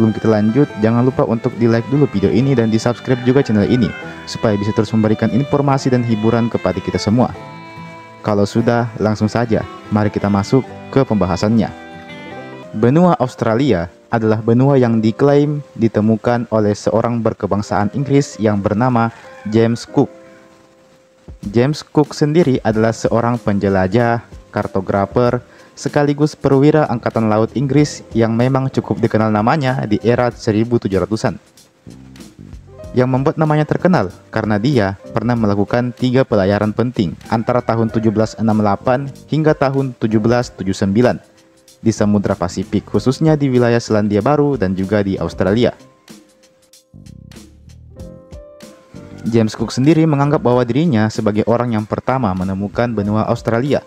Sebelum kita lanjut, jangan lupa untuk di-like dulu video ini dan di-subscribe juga channel ini, supaya bisa terus memberikan informasi dan hiburan kepada kita semua. Kalau sudah, langsung saja, mari kita masuk ke pembahasannya. Benua Australia adalah benua yang diklaim ditemukan oleh seorang berkebangsaan Inggris yang bernama James Cook. James Cook sendiri adalah seorang penjelajah, kartografer, sekaligus perwira Angkatan Laut Inggris yang memang cukup dikenal namanya di era 1700-an. Yang membuat namanya terkenal karena dia pernah melakukan 3 pelayaran penting antara tahun 1768 hingga tahun 1779 di Samudra Pasifik, khususnya di wilayah Selandia Baru dan juga di Australia. James Cook sendiri menganggap bahwa dirinya sebagai orang yang pertama menemukan benua Australia.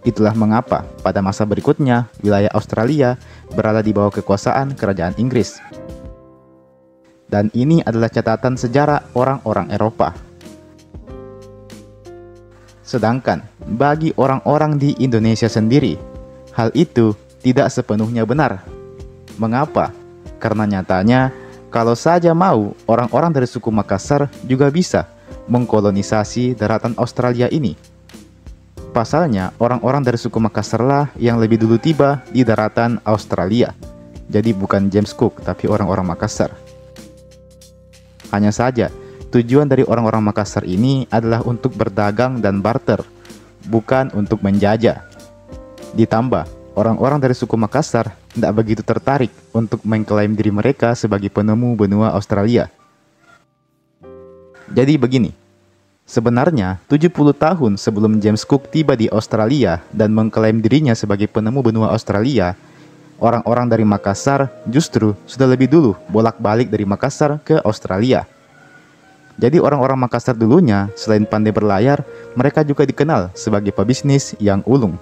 Itulah mengapa pada masa berikutnya wilayah Australia berada di bawah kekuasaan kerajaan Inggris. Dan ini adalah catatan sejarah orang-orang Eropa. Sedangkan bagi orang-orang di Indonesia sendiri, hal itu tidak sepenuhnya benar. Mengapa? Karena nyatanya, kalau saja mau, orang-orang dari suku Makassar juga bisa mengkolonisasi daratan Australia ini. Pasalnya, orang-orang dari suku Makassar lah yang lebih dulu tiba di daratan Australia. Jadi bukan James Cook, tapi orang-orang Makassar. Hanya saja, tujuan dari orang-orang Makassar ini adalah untuk berdagang dan barter, bukan untuk menjajah. Ditambah, orang-orang dari suku Makassar tidak begitu tertarik untuk mengklaim diri mereka sebagai penemu benua Australia. Jadi begini. Sebenarnya, 70 tahun sebelum James Cook tiba di Australia dan mengklaim dirinya sebagai penemu benua Australia, orang-orang dari Makassar justru sudah lebih dulu bolak-balik dari Makassar ke Australia. Jadi orang-orang Makassar dulunya, selain pandai berlayar, mereka juga dikenal sebagai pebisnis yang ulung.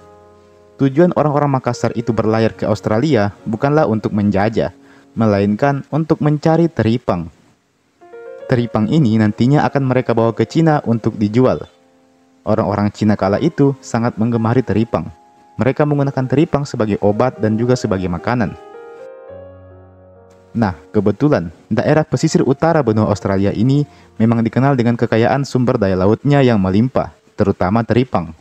Tujuan orang-orang Makassar itu berlayar ke Australia bukanlah untuk menjajah, melainkan untuk mencari teripang. Teripang ini nantinya akan mereka bawa ke Cina untuk dijual. Orang-orang Cina kala itu sangat menggemari teripang. Mereka menggunakan teripang sebagai obat dan juga sebagai makanan. Nah, kebetulan daerah pesisir utara benua Australia ini memang dikenal dengan kekayaan sumber daya lautnya yang melimpah, terutama teripang.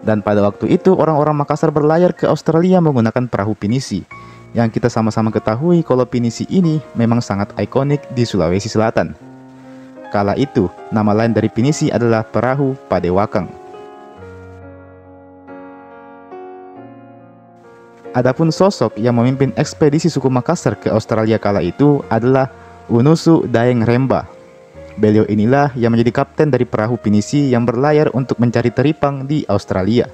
Dan pada waktu itu orang-orang Makassar berlayar ke Australia menggunakan perahu pinisi. Yang kita sama-sama ketahui kalau pinisi ini memang sangat ikonik di Sulawesi Selatan. Kala itu, nama lain dari pinisi adalah perahu Padewakang. Adapun sosok yang memimpin ekspedisi suku Makassar ke Australia kala itu adalah Unusu Daeng Remba. Beliau inilah yang menjadi kapten dari perahu pinisi yang berlayar untuk mencari teripang di Australia.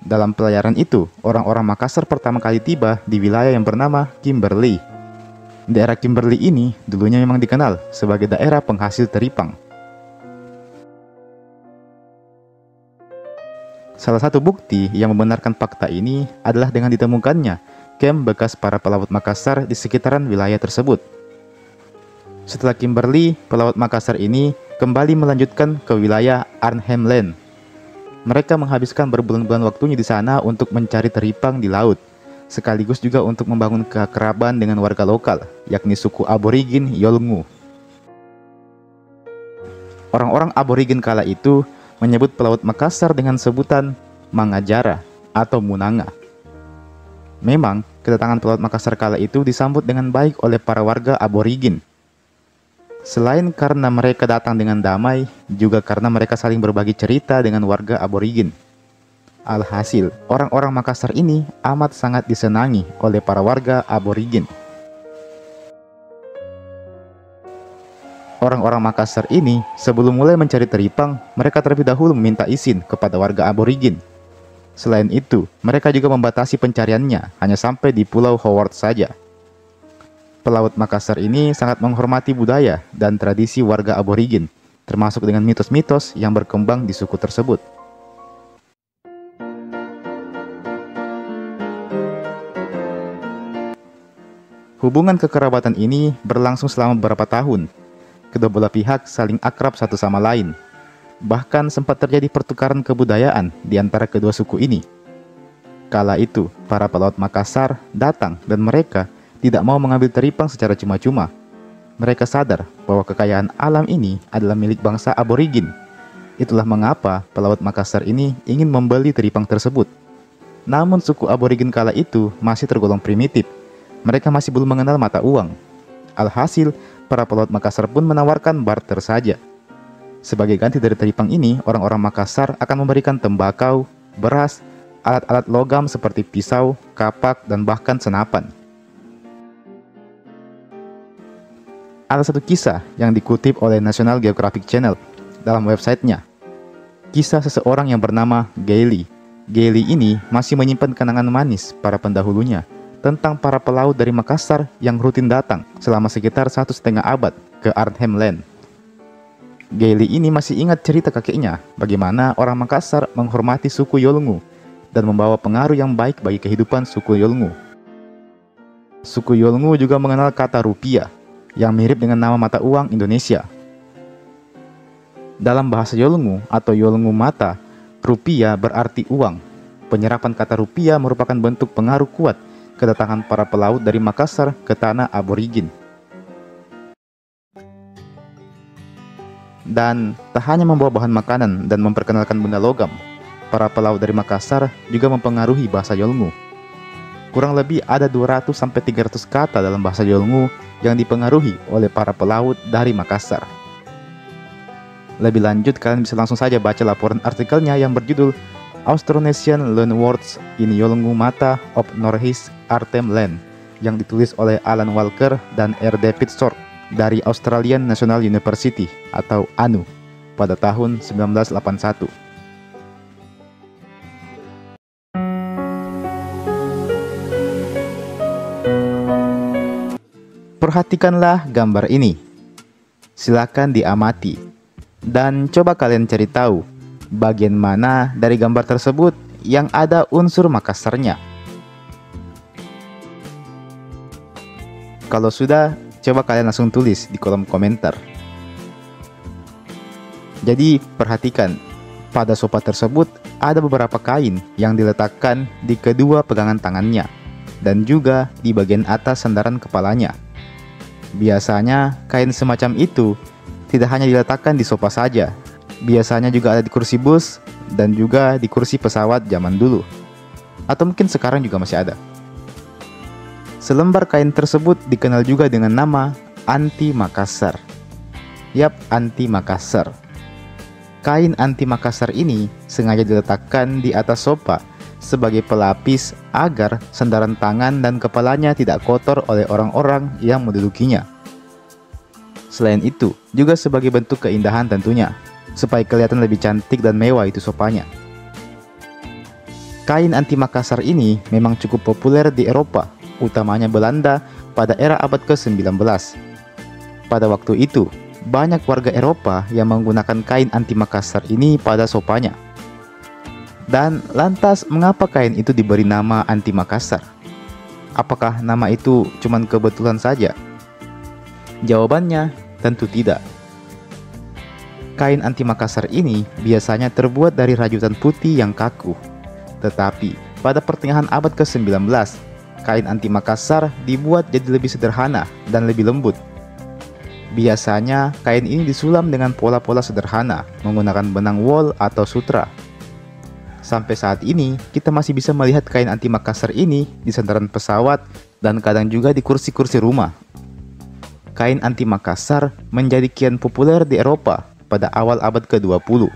Dalam pelayaran itu, orang-orang Makassar pertama kali tiba di wilayah yang bernama Kimberley. Daerah Kimberley ini dulunya memang dikenal sebagai daerah penghasil teripang. Salah satu bukti yang membenarkan fakta ini adalah dengan ditemukannya kamp bekas para pelaut Makassar di sekitaran wilayah tersebut. Setelah Kimberley, pelaut Makassar ini kembali melanjutkan ke wilayah Arnhem Land. Mereka menghabiskan berbulan-bulan waktunya di sana untuk mencari teripang di laut, sekaligus juga untuk membangun keakraban dengan warga lokal, yakni suku aborigin Yolngu. Orang-orang aborigin kala itu menyebut pelaut Makassar dengan sebutan Mangajara atau Munanga. Memang, kedatangan pelaut Makassar kala itu disambut dengan baik oleh para warga aborigin. Selain karena mereka datang dengan damai, juga karena mereka saling berbagi cerita dengan warga aborigin. Alhasil, orang-orang Makassar ini amat sangat disenangi oleh para warga aborigin. Orang-orang Makassar ini, sebelum mulai mencari teripang, mereka terlebih dahulu meminta izin kepada warga aborigin. Selain itu, mereka juga membatasi pencariannya hanya sampai di Pulau Howard saja. Pelaut Makassar ini sangat menghormati budaya dan tradisi warga aborigin, termasuk dengan mitos-mitos yang berkembang di suku tersebut. Hubungan kekerabatan ini berlangsung selama beberapa tahun. Kedua belah pihak saling akrab satu sama lain. Bahkan sempat terjadi pertukaran kebudayaan di antara kedua suku ini. Kala itu, para pelaut Makassar datang dan mereka tidak mau mengambil teripang secara cuma-cuma. Mereka sadar bahwa kekayaan alam ini adalah milik bangsa aborigin. Itulah mengapa pelaut Makassar ini ingin membeli teripang tersebut. Namun suku aborigin kala itu masih tergolong primitif. Mereka masih belum mengenal mata uang. Alhasil, para pelaut Makassar pun menawarkan barter saja. Sebagai ganti dari teripang ini, orang-orang Makassar akan memberikan tembakau, beras, alat-alat logam seperti pisau, kapak, dan bahkan senapan. Ada satu kisah yang dikutip oleh National Geographic Channel dalam websitenya. Kisah seseorang yang bernama Gailey. Gailey ini masih menyimpan kenangan manis para pendahulunya tentang para pelaut dari Makassar yang rutin datang selama sekitar 1,5 abad ke Arnhem Land. Gailey ini masih ingat cerita kakeknya bagaimana orang Makassar menghormati suku Yolngu dan membawa pengaruh yang baik bagi kehidupan suku Yolngu. Suku Yolngu juga mengenal kata rupiah yang mirip dengan nama mata uang Indonesia. Dalam bahasa Yolngu atau Yolngu mata, rupiah berarti uang. Penyerapan kata rupiah merupakan bentuk pengaruh kuat kedatangan para pelaut dari Makassar ke tanah aborigin. Dan tak hanya membawa bahan makanan dan memperkenalkan benda logam, para pelaut dari Makassar juga mempengaruhi bahasa Yolngu. Kurang lebih ada 200-300 kata dalam bahasa Yolngu yang dipengaruhi oleh para pelaut dari Makassar. Lebih lanjut, kalian bisa langsung saja baca laporan artikelnya yang berjudul Austronesian Loanwords in Yolngu Mata of Northeast Arnhem Land yang ditulis oleh Alan Walker dan R. David Short dari Australian National University atau ANU pada tahun 1981. Perhatikanlah gambar ini. Silakan diamati dan coba kalian cari tahu bagian mana dari gambar tersebut yang ada unsur Makassarnya. Kalau sudah, coba kalian langsung tulis di kolom komentar. Jadi perhatikan, pada sofa tersebut ada beberapa kain yang diletakkan di kedua pegangan tangannya dan juga di bagian atas sandaran kepalanya. Biasanya kain semacam itu tidak hanya diletakkan di sofa saja, biasanya juga ada di kursi bus dan juga di kursi pesawat zaman dulu. Atau mungkin sekarang juga masih ada. Selembar kain tersebut dikenal juga dengan nama anti Makassar. Yap, anti Makassar. Kain anti Makassar ini sengaja diletakkan di atas sofa sebagai pelapis agar sandaran tangan dan kepalanya tidak kotor oleh orang-orang yang mendudukinya. Selain itu, juga sebagai bentuk keindahan tentunya, supaya kelihatan lebih cantik dan mewah itu sofanya. Kain anti Makassar ini memang cukup populer di Eropa, utamanya Belanda pada era abad ke-19. Pada waktu itu, banyak warga Eropa yang menggunakan kain anti Makassar ini pada sofanya. Dan lantas mengapa kain itu diberi nama anti Makassar? Apakah nama itu cuma kebetulan saja? Jawabannya tentu tidak. Kain anti Makassar ini biasanya terbuat dari rajutan putih yang kaku. Tetapi pada pertengahan abad ke-19, kain anti Makassar dibuat jadi lebih sederhana dan lebih lembut. Biasanya kain ini disulam dengan pola-pola sederhana menggunakan benang wol atau sutra. Sampai saat ini kita masih bisa melihat kain anti Makassar ini di sandaran pesawat dan kadang juga di kursi-kursi rumah. Kain anti Makassar menjadi kian populer di Eropa pada awal abad ke-20,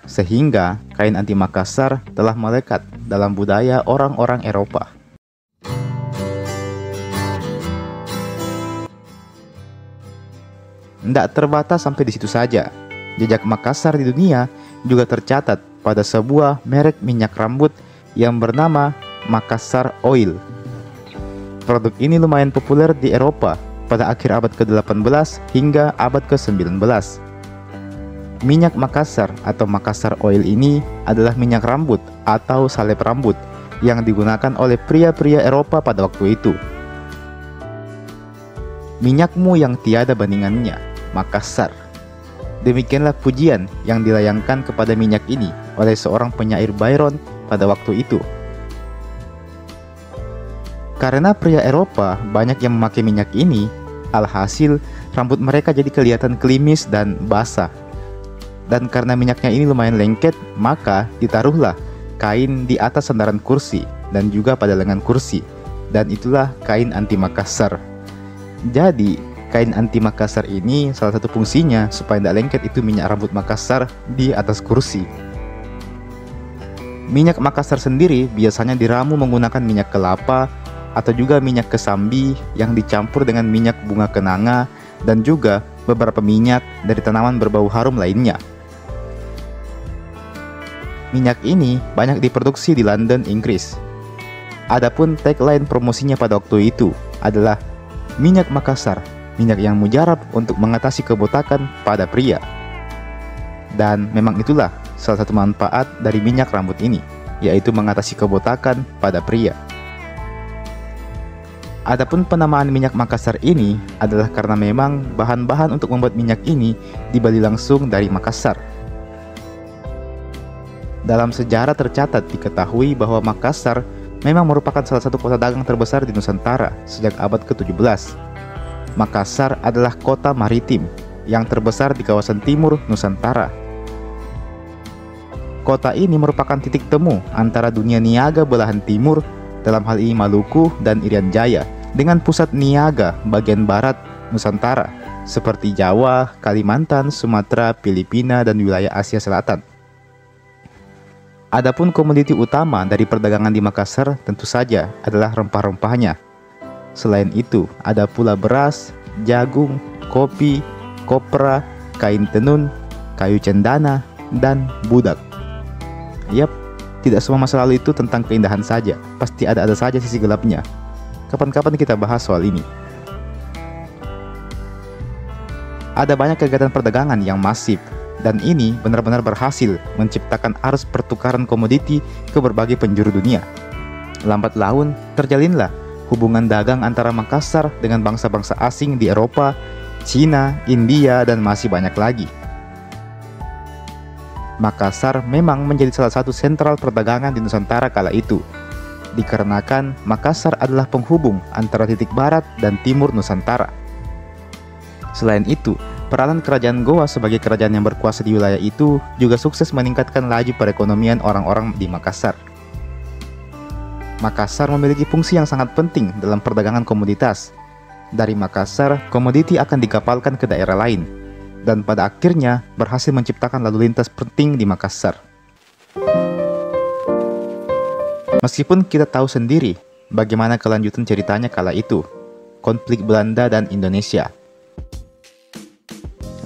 sehingga kain anti Makassar telah melekat dalam budaya orang-orang Eropa. Tidak terbatas sampai di situ saja. Jejak Makassar di dunia juga tercatat pada sebuah merek minyak rambut yang bernama Makassar Oil. Produk ini lumayan populer di Eropa pada akhir abad ke-18 hingga abad ke-19. Minyak Makassar atau Makassar Oil ini adalah minyak rambut atau salep rambut yang digunakan oleh pria-pria Eropa pada waktu itu. Minyakmu yang tiada bandingannya, Makassar. Demikianlah pujian yang dilayangkan kepada minyak ini oleh seorang penyair Byron pada waktu itu. Karena pria Eropa banyak yang memakai minyak ini, alhasil rambut mereka jadi kelihatan klimis dan basah. Dan karena minyaknya ini lumayan lengket, maka ditaruhlah kain di atas sandaran kursi dan juga pada lengan kursi. Dan itulah kain anti makassar. Jadi, kain anti makassar ini salah satu fungsinya supaya tidak lengket itu minyak rambut makassar di atas kursi. Minyak makassar sendiri biasanya diramu menggunakan minyak kelapa atau juga minyak kesambi yang dicampur dengan minyak bunga kenanga dan juga beberapa minyak dari tanaman berbau harum lainnya. Minyak ini banyak diproduksi di London, Inggris. Adapun tagline promosinya pada waktu itu adalah minyak makassar, minyak yang mujarab untuk mengatasi kebotakan pada pria. Dan memang itulah salah satu manfaat dari minyak rambut ini, yaitu mengatasi kebotakan pada pria. Adapun penamaan minyak makassar ini adalah karena memang bahan-bahan untuk membuat minyak ini dibeli langsung dari Makassar. Dalam sejarah tercatat diketahui bahwa Makassar memang merupakan salah satu kota dagang terbesar di Nusantara sejak abad ke-17. Makassar adalah kota maritim yang terbesar di kawasan timur Nusantara. Kota ini merupakan titik temu antara dunia niaga belahan timur, dalam hal ini Maluku dan Irian Jaya, dengan pusat niaga bagian barat Nusantara seperti Jawa, Kalimantan, Sumatera, Filipina, dan wilayah Asia Selatan. Adapun komoditi utama dari perdagangan di Makassar tentu saja adalah rempah-rempahnya. Selain itu, ada pula beras, jagung, kopi, kopra, kain tenun, kayu cendana, dan budak. Yap, tidak semua masa lalu itu tentang keindahan saja, pasti ada saja sisi gelapnya. Kapan-kapan kita bahas soal ini. Ada banyak kegiatan perdagangan yang masif, dan ini benar-benar berhasil menciptakan arus pertukaran komoditi ke berbagai penjuru dunia. Lambat laun, terjalinlah hubungan dagang antara Makassar dengan bangsa-bangsa asing di Eropa, Cina, India, dan masih banyak lagi. Makassar memang menjadi salah satu sentral perdagangan di Nusantara kala itu, dikarenakan Makassar adalah penghubung antara titik barat dan timur Nusantara. Selain itu, peranan kerajaan Goa sebagai kerajaan yang berkuasa di wilayah itu juga sukses meningkatkan laju perekonomian orang-orang di Makassar. Makassar memiliki fungsi yang sangat penting dalam perdagangan komoditas. Dari Makassar, komoditi akan dikapalkan ke daerah lain, dan pada akhirnya berhasil menciptakan lalu lintas penting di Makassar. Meskipun kita tahu sendiri bagaimana kelanjutan ceritanya kala itu, konflik Belanda dan Indonesia.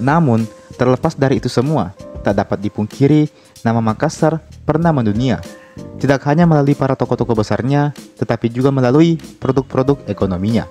Namun, terlepas dari itu semua, tak dapat dipungkiri nama Makassar pernah mendunia. Tidak hanya melalui para tokoh-tokoh besarnya, tetapi juga melalui produk-produk ekonominya.